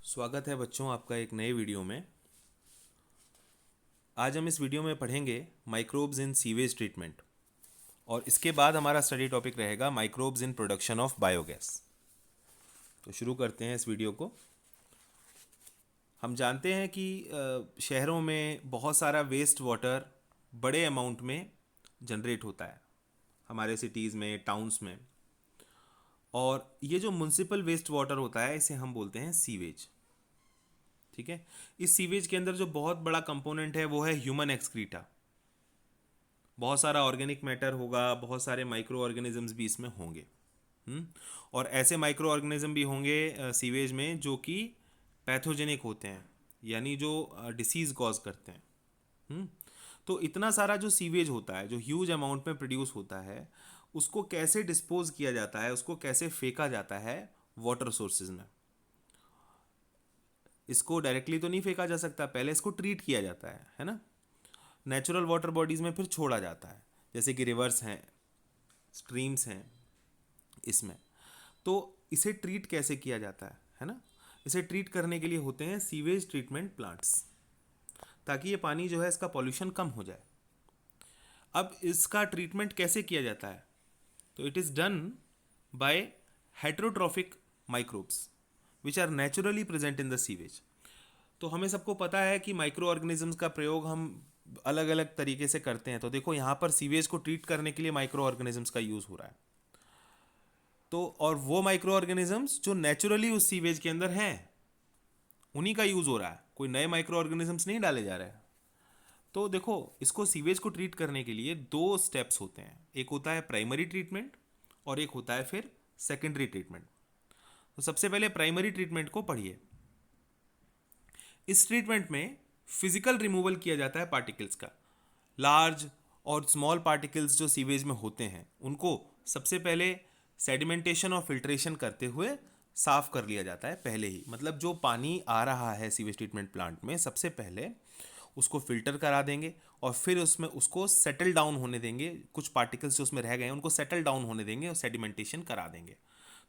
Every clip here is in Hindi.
स्वागत है बच्चों आपका एक नए वीडियो में। आज हम इस वीडियो में पढ़ेंगे माइक्रोब्स इन सीवेज ट्रीटमेंट और इसके बाद हमारा स्टडी टॉपिक रहेगा microbes in production of biogas. तो शुरू करते हैं इस वीडियो को। हम जानते हैं कि शहरों में बहुत सारा वेस्ट वाटर बड़े अमाउंट में जनरेट होता है हमारे सिटीज़ में, टाउन्स में। और ये जो म्युनिसिपल वेस्ट वाटर होता है इसे हम बोलते हैं सीवेज। ठीक है, इस सीवेज के अंदर जो बहुत बड़ा कंपोनेंट है वो है ह्यूमन एक्सक्रीटा। बहुत सारा ऑर्गेनिक मैटर होगा, बहुत सारे माइक्रो ऑर्गेनिजम्स भी इसमें होंगे। और ऐसे माइक्रो ऑर्गेनिज्म भी होंगे सीवेज में जो कि पैथोजेनिक होते हैं, यानी जो डिसीज कॉज करते हैं। हम्म, तो इतना सारा जो सीवेज होता है, जो ह्यूज अमाउंट में प्रोड्यूस होता है, उसको कैसे डिस्पोज किया जाता है, उसको कैसे फेंका जाता है वाटर सोर्सेज में। इसको डायरेक्टली तो नहीं फेंका जा सकता, पहले इसको ट्रीट किया जाता है ना। नेचुरल वाटर बॉडीज़ में फिर छोड़ा जाता है, जैसे कि रिवर्स हैं, स्ट्रीम्स हैं इसमें। तो इसे ट्रीट कैसे किया जाता है ना। इसे ट्रीट करने के लिए होते हैं सीवेज ट्रीटमेंट प्लांट्स, ताकि ये पानी जो है इसका पॉल्यूशन कम हो जाए। अब इसका ट्रीटमेंट कैसे किया जाता है, तो it is done by heterotrophic microbes which are naturally present in the sewage. तो हमें सबको पता है कि माइक्रो ऑर्गेनिजम्स का प्रयोग हम अलग अलग तरीके से करते हैं। तो देखो यहाँ पर सीवेज को ट्रीट करने के लिए माइक्रो ऑर्गेनिजम्स का यूज़ हो रहा है। तो और वो माइक्रो ऑर्गेनिजम्स जो नेचुरली उस सीवेज के अंदर हैं उन्हीं का यूज़ हो रहा है, कोई नए माइक्रो ऑर्गेनिजम्स नहीं डाले जा रहे हैं। तो देखो, इसको सीवेज को ट्रीट करने के लिए दो स्टेप्स होते हैं। एक होता है प्राइमरी ट्रीटमेंट और एक होता है फिर सेकेंडरी ट्रीटमेंट। तो सबसे पहले प्राइमरी ट्रीटमेंट को पढ़िए। इस ट्रीटमेंट में फिजिकल रिमूवल किया जाता है पार्टिकल्स का। लार्ज और स्मॉल पार्टिकल्स जो सीवेज में होते हैं उनको सबसे पहले सेडिमेंटेशन और फिल्ट्रेशन करते हुए साफ कर लिया जाता है पहले ही। मतलब जो पानी आ रहा है सीवेज ट्रीटमेंट प्लांट में, सबसे पहले उसको फिल्टर करा देंगे और फिर उसमें उसको सेटल डाउन होने देंगे। कुछ पार्टिकल्स जो उसमें रह गए हैं उनको सेटल डाउन होने देंगे और सेडिमेंटेशन करा देंगे।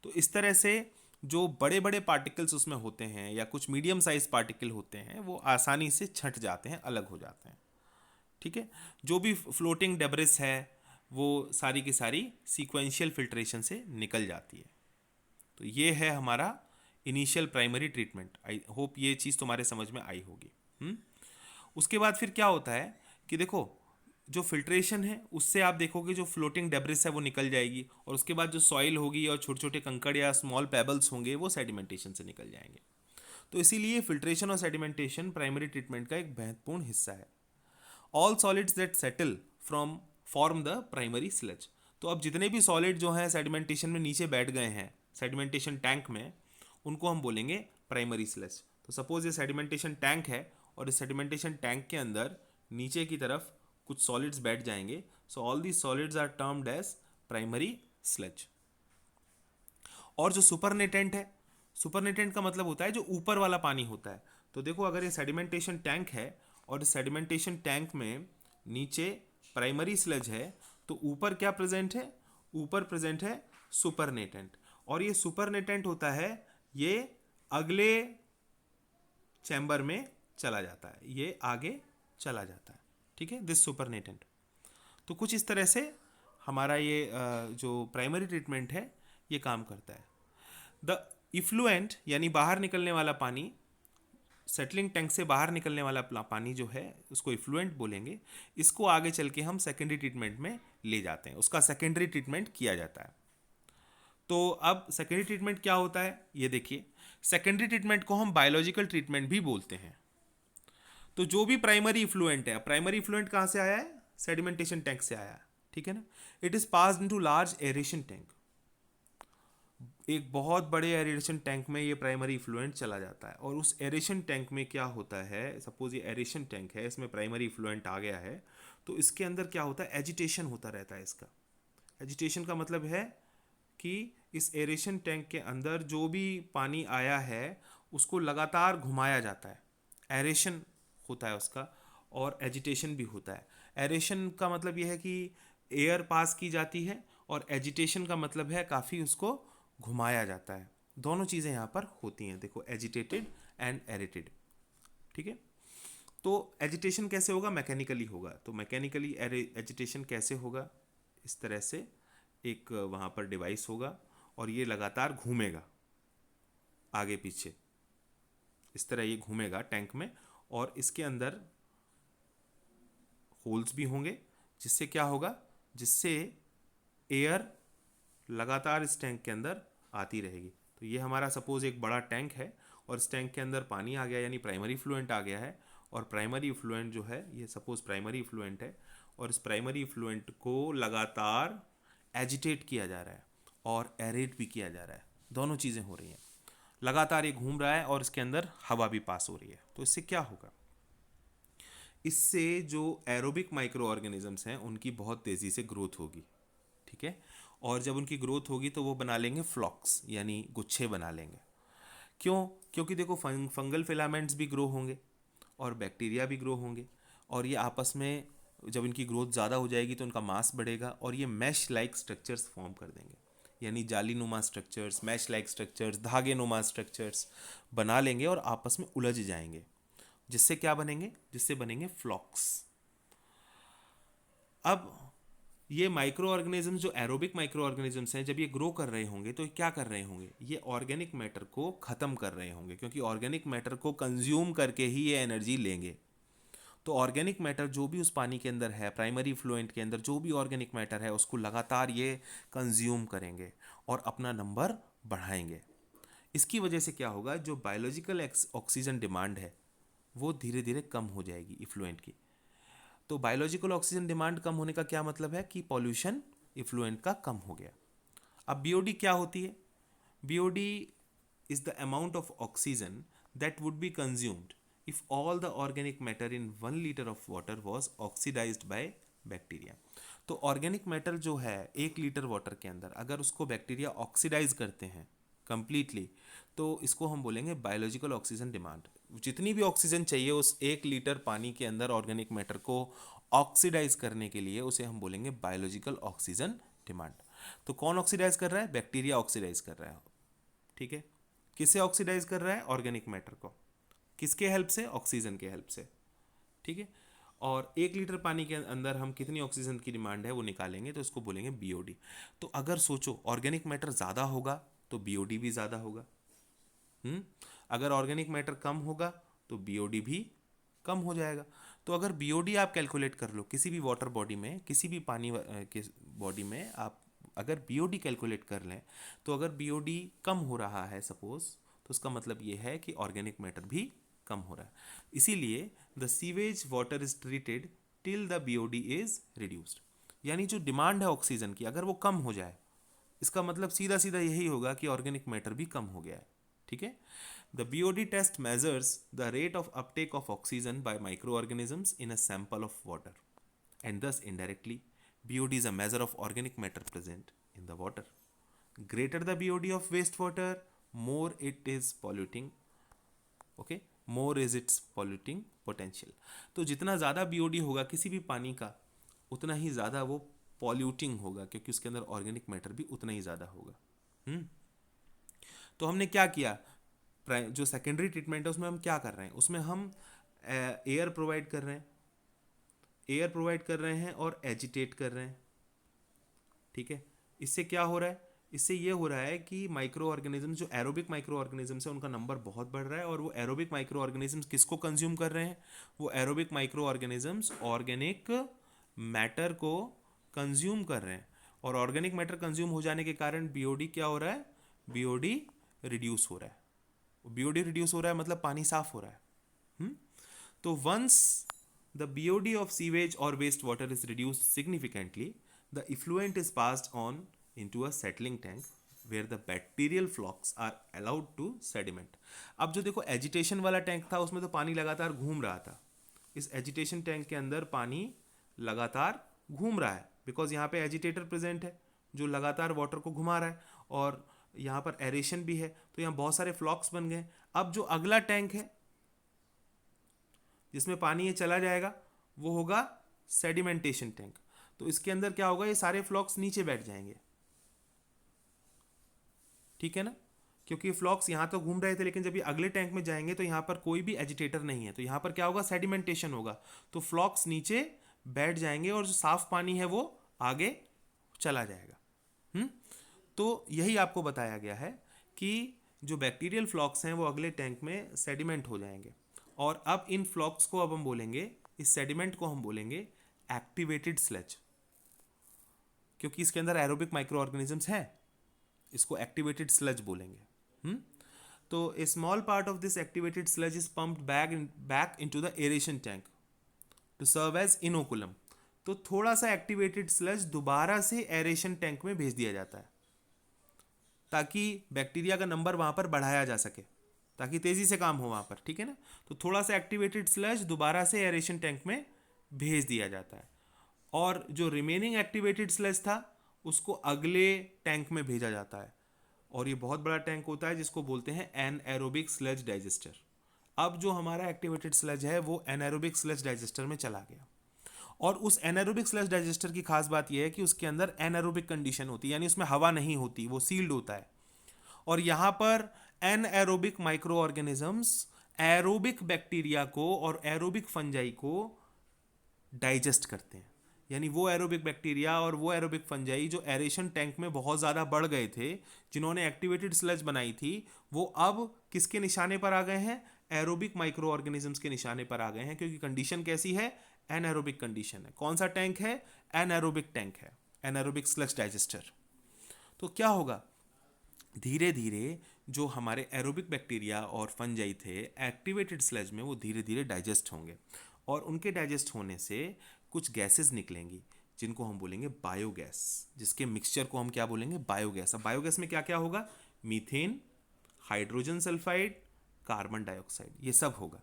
तो इस तरह से जो बड़े बड़े पार्टिकल्स उसमें होते हैं या कुछ मीडियम साइज पार्टिकल होते हैं वो आसानी से छंट जाते हैं, अलग हो जाते हैं। ठीक है, जो भी फ्लोटिंग डेब्रिस है वो सारी की सारी सीक्वेंशियल फिल्ट्रेशन से निकल जाती है। तो ये है हमारा initial primary treatment. I hope ये चीज़ तुम्हारे समझ में आई होगी। उसके बाद फिर क्या होता है कि देखो, जो फिल्ट्रेशन है उससे आप देखोगे जो फ्लोटिंग डेब्रिस है वो निकल जाएगी, और उसके बाद जो सॉइल होगी और छोटे छोटे कंकड़ या स्मॉल पेबल्स होंगे वो सेडिमेंटेशन से निकल जाएंगे। तो इसीलिए फिल्ट्रेशन और सेडिमेंटेशन प्राइमरी ट्रीटमेंट का एक महत्वपूर्ण हिस्सा है। All solids that settle from form the primary sludge. तो अब जितने भी सॉलिड जो हैं सेडिमेंटेशन में नीचे बैठ गए हैं सेडिमेंटेशन टैंक में, उनको हम बोलेंगे प्राइमरी स्लज। तो सपोज ये सेडिमेंटेशन टैंक है और इस सेडिमेंटेशन टैंक के अंदर नीचे की तरफ कुछ सॉलिड्स बैठ जाएंगे। So all the solids are termed as primary sludge. और जो सुपरनेटेंट है, सुपरनेटेंट का मतलब होता है जो ऊपर वाला पानी होता है। तो देखो, अगर ये सेडिमेंटेशन टैंक है और इस सेडिमेंटेशन टैंक में नीचे प्राइमरी स्लज है, तो ऊपर क्या प्रेजेंट है? ऊपर प्रेजेंट है सुपरनेटेंट। और ये सुपरनेटेंट होता है, ये अगले चैम्बर में चला जाता है, ये आगे चला जाता है। ठीक है, दिस सुपरनेटेंट। तो कुछ इस तरह से हमारा ये जो प्राइमरी ट्रीटमेंट है ये काम करता है। द इफ्लुएंट यानी बाहर निकलने वाला पानी, सेटलिंग टैंक से बाहर निकलने वाला पानी जो है उसको इफ्लुएंट बोलेंगे। इसको आगे चल के हम सेकेंडरी ट्रीटमेंट में ले जाते हैं, उसका सेकेंडरी ट्रीटमेंट किया जाता है। तो अब सेकेंडरी ट्रीटमेंट क्या होता है ये देखिए। सेकेंडरी ट्रीटमेंट को हम बायोलॉजिकल ट्रीटमेंट भी बोलते हैं। तो जो भी प्राइमरी इफ्लुएंट है, प्राइमरी इफ्लुएंट कहाँ से आया है? सेडिमेंटेशन टैंक से आया है। ठीक है ना। It is passed into large aeration tank. एक बहुत बड़े एरेशन टैंक में ये प्राइमरी इफ्लुएंट चला जाता है, और उस एरेशन टैंक में क्या होता है, सपोज ये एरेशन टैंक है, इसमें प्राइमरी इफ्लुएंट आ गया है, तो इसके अंदर क्या होता है? एजिटेशन होता रहता है इसका। एजिटेशन का मतलब है कि इस एरेशन टैंक के अंदर जो भी पानी आया है उसको लगातार घुमाया जाता है। एरेशन होता है उसका, और एजिटेशन भी होता है। एरेशन का मतलब यह है कि एयर पास की जाती है, और एजिटेशन का मतलब है काफ़ी उसको घुमाया जाता है। दोनों चीज़ें यहाँ पर होती हैं, देखो एजिटेटेड एंड एरेटेड, ठीक है। तो एजिटेशन कैसे होगा, मैकेनिकली होगा। तो मैकेनिकली एजिटेशन कैसे होगा, इस तरह से एक वहाँ पर डिवाइस होगा और ये लगातार घूमेगा आगे पीछे, इस तरह ये घूमेगा टैंक में, और इसके अंदर होल्स भी होंगे, जिससे क्या होगा, जिससे एयर लगातार इस टैंक के अंदर आती रहेगी। तो ये हमारा सपोज एक बड़ा टैंक है और इस टैंक के अंदर पानी आ गया, यानी प्राइमरी फ्लुएंट आ गया है, और प्राइमरी फ्लुएंट जो है, ये सपोज प्राइमरी फ्लुएंट है, और इस प्राइमरी फ्लुएंट को लगातार एजिटेट किया जा रहा है और एरेट भी किया जा रहा है, दोनों चीज़ें हो रही हैं। लगातार ये घूम रहा है और इसके अंदर हवा भी पास हो रही है। तो इससे क्या होगा, इससे जो एरोबिक माइक्रो ऑर्गेनिजम्स हैं उनकी बहुत तेज़ी से ग्रोथ होगी, ठीक है। और जब उनकी ग्रोथ होगी तो वो बना लेंगे फ्लॉक्स, यानी गुच्छे बना लेंगे। क्यों, क्योंकि देखो फंगल फिलामेंट्स भी ग्रो होंगे और बैक्टीरिया भी ग्रो होंगे, और ये आपस में जब इनकी ग्रोथ ज़्यादा हो जाएगी तो उनका मास बढ़ेगा और ये मैश लाइक स्ट्रक्चर्स फॉर्म कर देंगे, यानी जाली नुमा स्ट्रक्चर्स, मैश लाइक स्ट्रक्चर्स, धागे नुमा स्ट्रक्चर्स बना लेंगे और आपस में उलझ जाएंगे, जिससे क्या बनेंगे, जिससे बनेंगे फ्लॉक्स। अब ये माइक्रो ऑर्गेनिजम्स जो एरोबिक माइक्रो ऑर्गेनिजम्स हैं, जब ये ग्रो कर रहे होंगे तो क्या कर रहे होंगे, ये ऑर्गेनिक मैटर को ख़त्म कर रहे होंगे, क्योंकि ऑर्गेनिक मैटर को कंज्यूम करके ही ये एनर्जी लेंगे। तो ऑर्गेनिक मैटर जो भी उस पानी के अंदर है, प्राइमरी फ्लुएंट के अंदर जो भी ऑर्गेनिक मैटर है, उसको लगातार ये कंज्यूम करेंगे और अपना नंबर बढ़ाएंगे। इसकी वजह से क्या होगा, जो बायोलॉजिकल ऑक्सीजन डिमांड है वो धीरे धीरे कम हो जाएगी इफ्लुएंट की। तो बायोलॉजिकल ऑक्सीजन डिमांड कम होने का क्या मतलब है कि पॉल्यूशन इफ्लुएंट का कम हो गया। अब बीओडी क्या होती है, BOD is the amount of oxygen that would be consumed if all the organic matter in 1 liter of water was oxidized by bacteria। तो ऑर्गेनिक मैटर जो है 1 लीटर वाटर के अंदर अगर उसको बैक्टीरिया ऑक्सीडाइज करते हैं कंप्लीटली, तो इसको हम बोलेंगे बायोलॉजिकल ऑक्सीजन डिमांड। जितनी भी ऑक्सीजन चाहिए उस 1 लीटर पानी के अंदर ऑर्गेनिक मैटर को ऑक्सीडाइज करने के लिए, उसे हम बोलेंगे बायोलॉजिकल ऑक्सीजन डिमांड। तो कौन ऑक्सीडाइज कर रहा है, बैक्टीरिया ऑक्सीडाइज कर रहा है, ठीक है। किसे ऑक्सीडाइज कर रहा है, ऑर्गेनिक मैटर को, किसके हेल्प से, ऑक्सीजन के हेल्प से, ठीक है। और 1 लीटर पानी के अंदर हम कितनी ऑक्सीजन की डिमांड है वो निकालेंगे, तो इसको बोलेंगे बीओडी। तो अगर सोचो ऑर्गेनिक मैटर ज़्यादा होगा तो बीओडी भी ज़्यादा होगा, अगर ऑर्गेनिक मैटर कम होगा तो बीओडी भी कम हो जाएगा। तो अगर बीओडी आप कैलकुलेट कर लो किसी भी वाटर बॉडी में, किसी भी पानी के बॉडी में आप अगर बीओडी कैलकुलेट कर लें, तो अगर बीओडी कम हो रहा है सपोज, तो उसका मतलब ये है कि ऑर्गेनिक मैटर भी कम हो रहा है। इसीलिए the sewage water is treated till the BOD is reduced, यानी जो डिमांड है ऑक्सीजन की अगर वो कम हो जाए, इसका मतलब सीधा सीधा यही होगा कि ऑर्गेनिक मैटर भी कम हो गया है, ठीक है। The BOD test measures the rate of uptake of oxygen by micro organisms in a sample of water, and thus indirectly BOD is a measure of organic matter present in the water. Greater the BOD of wastewater, more it is polluting, okay, more is its polluting potential। तो जितना ज़्यादा BOD होगा किसी भी पानी का, उतना ही ज़्यादा वो पॉल्यूटिंग होगा, क्योंकि उसके अंदर ऑर्गेनिक मैटर भी उतना ही ज़्यादा होगा। तो हमने क्या किया, जो सेकेंडरी ट्रीटमेंट है उसमें हम क्या कर रहे हैं, उसमें हम एयर प्रोवाइड कर रहे हैं, एयर प्रोवाइड कर रहे हैं और एजिटेट कर रहे हैं, ठीक है। इससे क्या हो रहा है, इससे ये हो रहा है कि माइक्रो ऑर्गेनिजम्स जो एरोबिक माइक्रो ऑर्गेनिजम्स है उनका नंबर बहुत बढ़ रहा है, और वो एरोबिक माइक्रो ऑर्गेनिजम्स किसको कंज्यूम कर रहे हैं, वो aerobic micro organisms organic matter को कंज्यूम कर रहे हैं, और ऑर्गेनिक मैटर कंज्यूम हो जाने के कारण बीओडी क्या हो रहा है, बीओडी रिड्यूस हो रहा है। बीओडी रिड्यूस हो रहा है मतलब पानी साफ हो रहा है। तो once the BOD of sewage or wastewater is reduced significantly, the effluent is passed on into a settling tank where the bacterial flocks are allowed to sediment। अब जो देखो एजिटेशन वाला टैंक था उसमें तो पानी लगातार घूम रहा था, इस एजिटेशन टैंक के अंदर पानी लगातार घूम रहा है, बिकॉज यहाँ पे एजिटेटर प्रेजेंट है जो लगातार वाटर को घुमा रहा है, और यहाँ पर एरेशन भी है, तो यहाँ बहुत सारे फ्लॉक्स बन गए। अब जो अगला टैंक है जिसमें पानी ये चला जाएगा वो होगा सेडिमेंटेशन टैंक। तो इसके अंदर क्या होगा, ये सारे फ्लॉक्स नीचे बैठ जाएंगे, ठीक है ना। क्योंकि फ्लॉक्स यहाँ तो घूम रहे थे, लेकिन जब ये अगले टैंक में जाएंगे तो यहाँ पर कोई भी एजिटेटर नहीं है, तो यहाँ पर क्या होगा, सेडिमेंटेशन होगा, तो फ्लॉक्स नीचे बैठ जाएंगे और जो साफ पानी है वो आगे चला जाएगा। तो यही आपको बताया गया है कि जो बैक्टीरियल फ्लॉक्स हैं वो अगले टैंक में सेडिमेंट हो जाएंगे, और अब इन फ्लॉक्स को अब हम बोलेंगे, इस सेडिमेंट को हम बोलेंगे एक्टिवेटेड स्लज, क्योंकि इसके अंदर एरोबिक माइक्रो ऑर्गेनिजम्स हैं, इसको एक्टिवेटेड स्लज बोलेंगे। तो a small part of this activated sludge is pumped back into the aeration tank to serve as inoculum. तो थोड़ा सा एक्टिवेटेड स्लज दोबारा से एरेशन टैंक में भेज दिया जाता है ताकि बैक्टीरिया का नंबर वहां पर बढ़ाया जा सके, ताकि तेजी से काम हो वहां पर, ठीक है ना। तो थोड़ा सा एक्टिवेटेड स्लज दोबारा से एरेशन टैंक में भेज दिया जाता है, और जो रिमेनिंग एक्टिवेटेड स्लज था उसको अगले टैंक में भेजा जाता है, और ये बहुत बड़ा टैंक होता है जिसको बोलते हैं एनएरोबिक स्लज डाइजेस्टर। अब जो हमारा एक्टिवेटेड स्लज है वो एनएरोबिक स्लज डाइजेस्टर में चला गया, और उस एनारोबिक स्लज डाइजेस्टर की खास बात यह है कि उसके अंदर एनारोबिक कंडीशन होती है, यानी उसमें हवा नहीं होती, वो सील्ड होता है, और यहाँ पर anaerobic micro organisms aerobic bacteria को और एरोबिक फंजाई को डाइजेस्ट करते हैं। यानी वो एरोबिक बैक्टीरिया और वो एरोबिक फंजाई जो एरेशन टैंक में बहुत ज़्यादा बढ़ गए थे, जिन्होंने एक्टिवेटेड स्लज बनाई थी, वो अब किसके निशाने पर आ गए हैं, एरोबिक माइक्रो ऑर्गेनिजम्स के निशाने पर आ गए हैं, क्योंकि कंडीशन कैसी है, एनएरोबिक कंडीशन है। कौन सा टैंक है, एनएरोबिक टैंक है, एनएरोबिक स्लज डाइजेस्टर। तो क्या होगा, धीरे धीरे जो हमारे एरोबिक बैक्टीरिया और फंजाई थे एक्टिवेटेड स्लज में, वो धीरे धीरे डाइजेस्ट होंगे, और उनके डाइजेस्ट होने से कुछ गैसेस निकलेंगी जिनको हम बोलेंगे बायोगैस, जिसके मिक्सचर को हम क्या बोलेंगे, बायोगैस। अब बायोगैस में क्या क्या होगा, methane, hydrogen sulphide, carbon dioxide, ये सब होगा,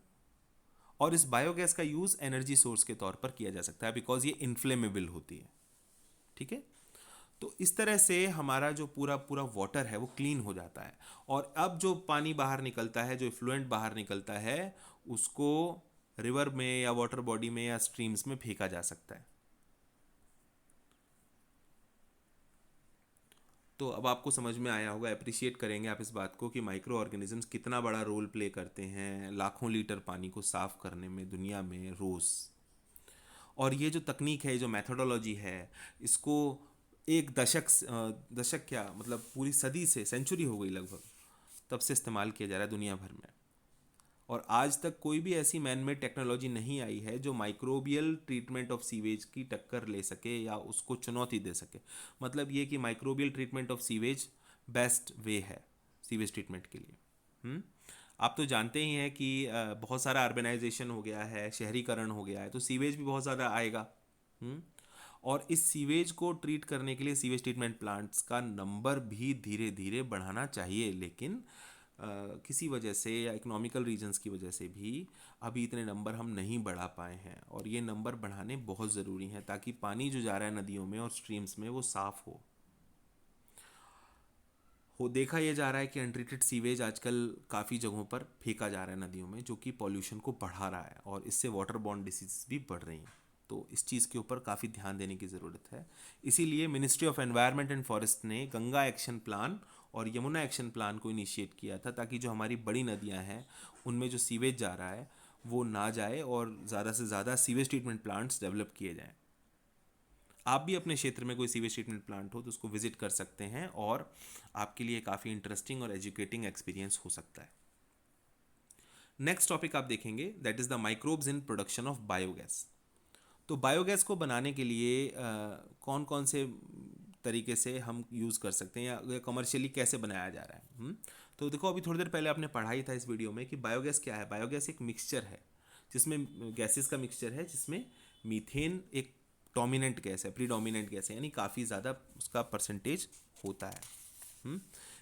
और इस बायोगैस का यूज़ एनर्जी सोर्स के तौर पर किया जा सकता है, बिकॉज ये इन्फ्लेमेबल होती है, ठीक है। तो इस तरह से हमारा जो पूरा पूरा वाटर है वो क्लीन हो जाता है, और अब जो पानी बाहर निकलता है, जो इफ्लुएंट बाहर निकलता है, उसको रिवर में या वाटर बॉडी में या स्ट्रीम्स में फेंका जा सकता है। तो अब आपको समझ में आया होगा, अप्रिशिएट करेंगे आप इस बात को कि माइक्रो ऑर्गेनिजम्स कितना बड़ा रोल प्ले करते हैं लाखों लीटर पानी को साफ करने में दुनिया में रोज़। और ये जो तकनीक है, जो मैथोडोलॉजी है, इसको एक दशक क्या मतलब पूरी सदी से, सेंचुरी हो गई लगभग, तब से इस्तेमाल किया जा रहा है दुनिया भर में, और आज तक कोई भी ऐसी मैन मेड टेक्नोलॉजी नहीं आई है जो माइक्रोबियल ट्रीटमेंट ऑफ सीवेज की टक्कर ले सके या उसको चुनौती दे सके। मतलब ये कि microbial treatment of sewage best way है सीवेज ट्रीटमेंट के लिए। आप तो जानते ही हैं कि बहुत सारा अर्बनाइजेशन हो गया है, शहरीकरण हो गया है, तो सीवेज भी बहुत ज़्यादा आएगा। और इस सीवेज को ट्रीट करने के लिए सीवेज ट्रीटमेंट प्लांट्स का नंबर भी धीरे धीरे बढ़ाना चाहिए, लेकिन किसी वजह से या इकोनॉमिकल रीजंस की वजह से भी अभी इतने नंबर हम नहीं बढ़ा पाए हैं, और ये नंबर बढ़ाने बहुत ज़रूरी हैं ताकि पानी जो जा रहा है नदियों में और स्ट्रीम्स में वो साफ़ हो देखा ये जा रहा है कि अनट्रीटेड सीवेज आजकल काफ़ी जगहों पर फेंका जा रहा है नदियों में, जो कि पॉल्यूशन को बढ़ा रहा है, और इससे वाटर बॉर्न डिसीज भी बढ़ रही हैं। तो इस चीज़ के ऊपर काफ़ी ध्यान देने की ज़रूरत है। इसीलिए ministry of environment and forest ने गंगा एक्शन प्लान और यमुना एक्शन प्लान को इनिशिएट किया था, ताकि जो हमारी बड़ी नदियाँ हैं उनमें जो सीवेज जा रहा है वो ना जाए, और ज़्यादा से ज़्यादा सीवेज ट्रीटमेंट प्लांट्स डेवलप किए जाएँ। आप भी अपने क्षेत्र में कोई सीवेज ट्रीटमेंट प्लांट हो तो उसको विजिट कर सकते हैं, और आपके लिए काफ़ी इंटरेस्टिंग और एजुकेटिंग एक्सपीरियंस हो सकता है। नेक्स्ट टॉपिक आप देखेंगे, that is the microbes in production of biogas. तो बायोगैस को बनाने के लिए कौन कौन से तरीके से हम यूज़ कर सकते हैं या कमर्शियली कैसे बनाया जा रहा है। तो देखो, अभी थोड़ी देर पहले आपने पढ़ाई था इस वीडियो में कि बायोगैस क्या है। बायोगैस एक मिक्सचर है जिसमें गैसेस का मिक्सचर है, जिसमें मीथेन एक डोमिनेंट गैस है, प्रीडोमिनेंट गैस है, यानी काफ़ी ज़्यादा उसका परसेंटेज होता है।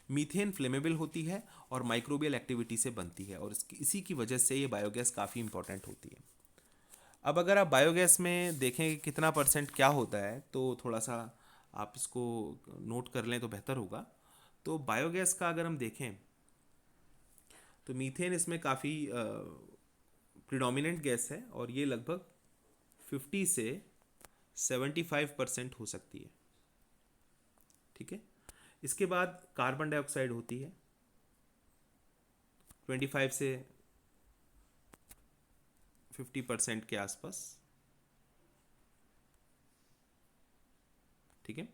मीथेन फ्लेमेबल होती है और माइक्रोबियल एक्टिविटी से बनती है, और इसी की वजह से ये बायोगैस काफ़ी इंपॉर्टेंट होती है। अब अगर आप बायोगैस में देखें कि कितना परसेंट क्या होता है, तो थोड़ा सा आप इसको नोट कर लें तो बेहतर होगा। तो बायोगैस का अगर हम देखें तो मीथेन इसमें काफ़ी प्रीडोमिनेंट गैस है, और ये लगभग 50 से 75% हो सकती है, ठीक है। इसके बाद कार्बन डाइऑक्साइड होती है, 25 से 50% के आसपास, ठीक है।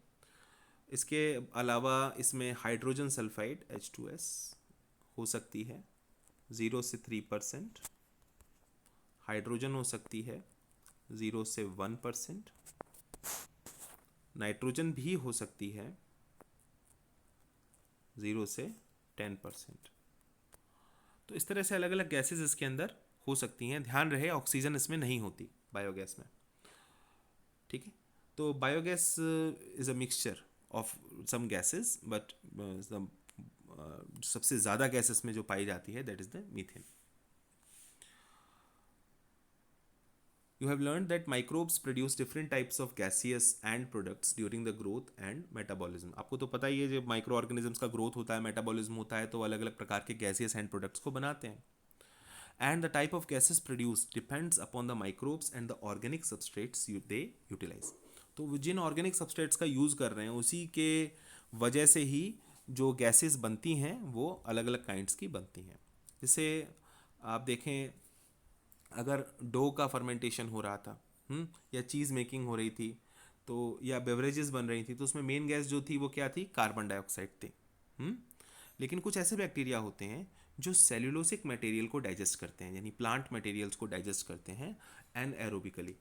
इसके अलावा इसमें हाइड्रोजन सल्फाइड H2S हो सकती है 0 से 3%, हाइड्रोजन हो सकती है 0 से 1%, नाइट्रोजन भी हो सकती है 0 से 10%। तो इस तरह से अलग अलग गैसेस इसके अंदर हो सकती हैं। ध्यान रहे ऑक्सीजन इसमें नहीं होती बायोगैस में, ठीक है। तो biogas is a mixture of some gases, बट सबसे ज़्यादा गैसेस में जो पाई जाती है that is the methane. You have learned that microbes produce different types of gaseous and products during the growth and metabolism. आपको तो पता ही है जब माइक्रो ऑर्गेनिजम्स का ग्रोथ होता है, मेटाबॉलिज्म होता है, तो अलग अलग प्रकार के गैसियस एंड प्रोडक्ट्स को बनाते हैं। And the type of gases produced depends upon the microbes and the organic substrates they utilize. तो वो जिन ऑर्गेनिक सबस्ट्रेट्स का यूज़ कर रहे हैं उसी के वजह से ही जो गैसेस बनती हैं वो अलग अलग काइंड्स की बनती हैं। जैसे आप देखें, अगर डो का फर्मेंटेशन हो रहा था, या चीज़ मेकिंग हो रही थी, तो या बेवरेजेस बन रही थी, तो उसमें मेन गैस जो थी वो क्या थी? कार्बन डाइऑक्साइड थी। लेकिन कुछ ऐसे बैक्टीरिया होते हैं जो सेल्यूलोसिक मटेरियल को डाइजेस्ट करते हैं, यानी प्लांट मटेरियल्स को डाइजेस्ट करते हैं एनएरोबिकली,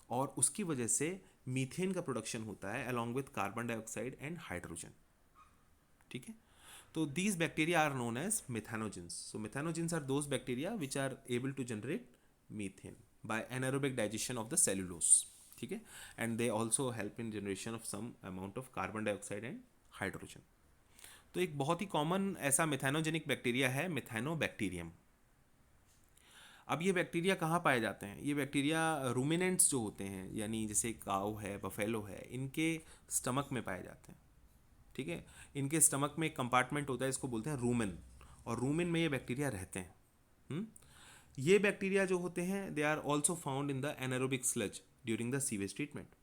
और उसकी वजह से मीथेन का प्रोडक्शन होता है along with carbon dioxide and hydrogen, ठीक है। तो these bacteria are known as methanogens. So methanogens are those bacteria which are able to generate methane by anaerobic digestion of the cellulose, ठीक है। And they also help in generation of some amount of carbon dioxide and hydrogen. तो एक बहुत ही कॉमन ऐसा मिथेनोजेनिक बैक्टीरिया है मिथेनोबैक्टीरियम। अब ये बैक्टीरिया कहाँ पाए जाते हैं? ये बैक्टीरिया रूमिनेंट्स जो होते हैं, यानी जैसे काऊ है, बफेलो है, इनके स्टमक में पाए जाते हैं, ठीक है। इनके स्टमक में एक कंपार्टमेंट होता है, इसको बोलते हैं रूमेन, और रूमेन में ये बैक्टीरिया रहते हैं। ये बैक्टीरिया जो होते हैं they are also found in the anaerobic sludge during the sewage treatment.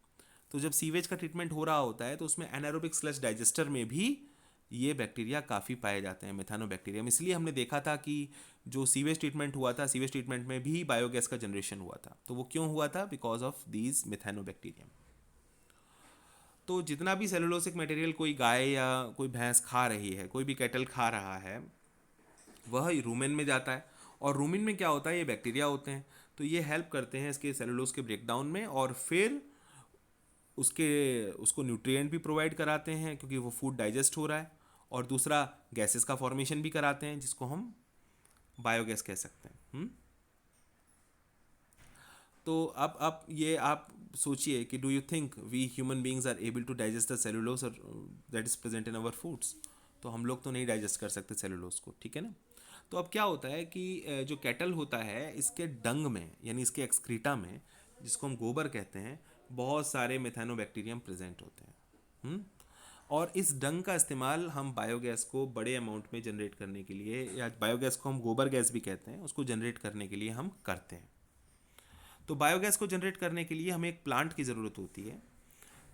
तो जब सीवेज का ट्रीटमेंट हो रहा होता है तो उसमें एनारोबिक स्लज डाइजेस्टर में भी ये बैक्टीरिया काफ़ी पाए जाते हैं, मिथेनोबैक्टीरियम। इसलिए हमने देखा था कि जो सीवेज ट्रीटमेंट हुआ था, सीवेज ट्रीटमेंट में भी बायोगैस का जनरेशन हुआ था। तो वो क्यों हुआ था? Because of these Methanobacterium. तो जितना भी सेलुलोसिक मटेरियल कोई गाय या कोई भैंस खा रही है, कोई भी कैटल खा रहा है, वह रूमेन में जाता है, और रूमेन में क्या होता है? ये बैक्टीरिया होते हैं, तो ये हेल्प करते हैं इसके सेलुलोस के ब्रेकडाउन में, और फिर उसको न्यूट्रिएंट भी प्रोवाइड कराते हैं क्योंकि वो फूड डाइजेस्ट हो रहा है, और दूसरा गैसेस का फॉर्मेशन भी कराते हैं जिसको हम बायोगैस कह सकते हैं। तो अब ये आप सोचिए कि do you think we human beings are able to digest the cellulose that is present in our foods? तो हम लोग तो नहीं डाइजेस्ट कर सकते सेलुलोस को, ठीक है ना। तो अब क्या होता है कि जो कैटल होता है, इसके डंग में, यानी इसके एक्सक्रीटा में, जिसको हम गोबर कहते हैं, बहुत सारे मिथेनोबैक्टीरियम प्रेजेंट होते हैं। और इस डंग का इस्तेमाल हम बायोगैस को बड़े अमाउंट में जनरेट करने के लिए, या बायोगैस को हम गोबर गैस भी कहते हैं, उसको जनरेट करने के लिए हम करते हैं। तो बायोगैस को जनरेट करने के लिए हमें एक प्लांट की ज़रूरत होती है,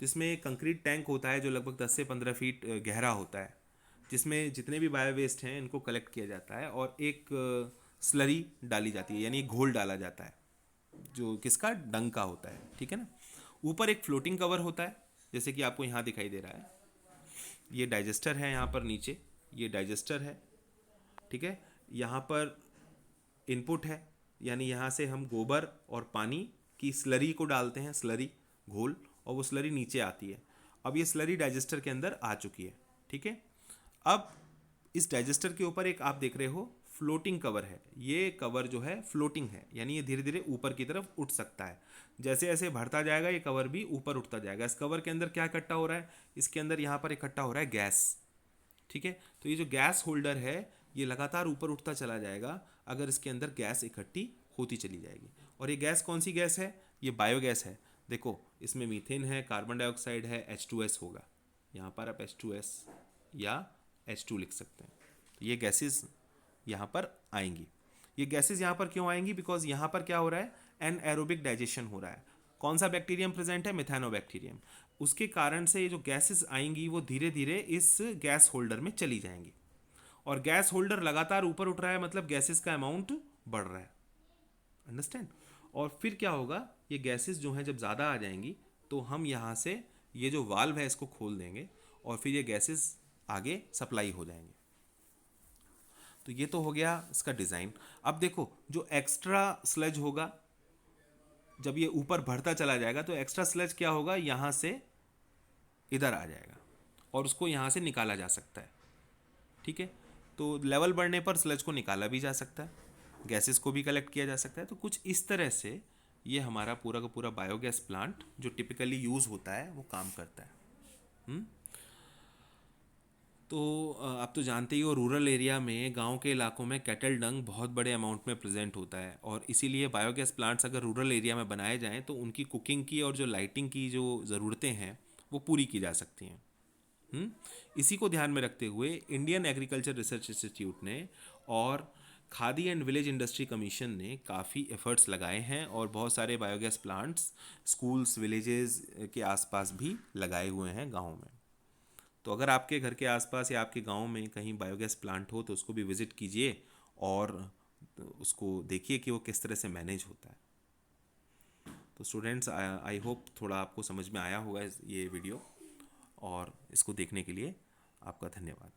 जिसमें एक कंक्रीट टैंक होता है जो लगभग 10 से 15 फीट गहरा होता है, जिसमें जितने भी बायो वेस्ट हैं इनको कलेक्ट किया जाता है, और एक स्लरी डाली जाती है, यानी एक घोल डाला जाता है जो किसका? डंग का होता है, ठीक है ना। ऊपर एक फ्लोटिंग कवर होता है, जैसे कि आपको यहाँ दिखाई दे रहा है। ये डाइजेस्टर है, यहाँ पर नीचे ये डाइजेस्टर है, ठीक है। यहाँ पर इनपुट है, यानी यहाँ से हम गोबर और पानी की स्लरी को डालते हैं, स्लरी घोल, और वो स्लरी नीचे आती है। अब ये स्लरी डाइजेस्टर के अंदर आ चुकी है, ठीक है। अब इस डाइजेस्टर के ऊपर एक आप देख रहे हो फ्लोटिंग कवर है। ये कवर जो है फ्लोटिंग है, यानी ये धीरे धीरे ऊपर की तरफ उठ सकता है। जैसे जैसे बढ़ता जाएगा ये कवर भी ऊपर उठता जाएगा। इस कवर के अंदर क्या इकट्ठा हो रहा है? इसके अंदर यहाँ पर इकट्ठा हो रहा है गैस, ठीक है। तो ये जो गैस होल्डर है ये लगातार ऊपर उठता चला जाएगा अगर इसके अंदर गैस इकट्ठी होती चली जाएगी। और ये गैस कौन सी गैस है? ये बायोगैस है। देखो इसमें मीथेन है, कार्बन डाइऑक्साइड है, H2S होगा। यहाँ पर आप H2S या H2 लिख सकते हैं। तो ये गैसेस यहाँ पर आएंगी। ये गैसेस यहाँ पर क्यों आएंगी? बिकॉज यहाँ पर क्या हो रहा है? एनएरोबिक डाइजेशन हो रहा है। कौन सा बैक्टीरियम प्रेजेंट है? मिथेनोबैक्टीरियम। उसके कारण से ये जो गैसेस आएंगी वो धीरे धीरे इस गैस होल्डर में चली जाएंगी, और गैस होल्डर लगातार ऊपर उठ रहा है, मतलब गैसेस का अमाउंट बढ़ रहा है। अंडरस्टैंड? और फिर क्या होगा, ये गैसेस जो हैं जब ज़्यादा आ जाएंगी तो हम यहाँ से ये जो वाल्व है इसको खोल देंगे और फिर ये गैसेस आगे सप्लाई हो जाएंगे। तो ये तो हो गया इसका डिज़ाइन। अब देखो जो एक्स्ट्रा स्लज होगा, जब ये ऊपर बढ़ता चला जाएगा तो एक्स्ट्रा स्लज क्या होगा, यहाँ से इधर आ जाएगा और उसको यहाँ से निकाला जा सकता है। ठीक है, तो लेवल बढ़ने पर स्लज को निकाला भी जा सकता है, गैसेस को भी कलेक्ट किया जा सकता है। तो कुछ इस तरह से ये हमारा पूरा का पूरा बायोगैस प्लांट जो टिपिकली यूज़ होता है वो काम करता है। तो आप तो जानते ही हो, रूरल एरिया में, गांव के इलाकों में कैटल डंग बहुत बड़े अमाउंट में प्रेजेंट होता है और इसीलिए बायोगैस प्लांट्स अगर रूरल एरिया में बनाए जाएं तो उनकी कुकिंग की और जो लाइटिंग की जो ज़रूरतें हैं वो पूरी की जा सकती हैं। इसी को ध्यान में रखते हुए इंडियन एग्रीकल्चर रिसर्च इंस्टीट्यूट ने और khadi and village industry commission ने काफ़ी एफर्ट्स लगाए हैं और बहुत सारे बायोगैस प्लांट्स स्कूल्स विलेजेस के आसपास भी लगाए हुए हैं गाँव में। तो अगर आपके घर के आसपास या आपके गांव में कहीं बायोगैस प्लांट हो तो उसको भी विज़िट कीजिए और उसको देखिए कि वो किस तरह से मैनेज होता है। तो स्टूडेंट्स, आई होप थोड़ा आपको समझ में आया होगा ये वीडियो, और इसको देखने के लिए आपका धन्यवाद।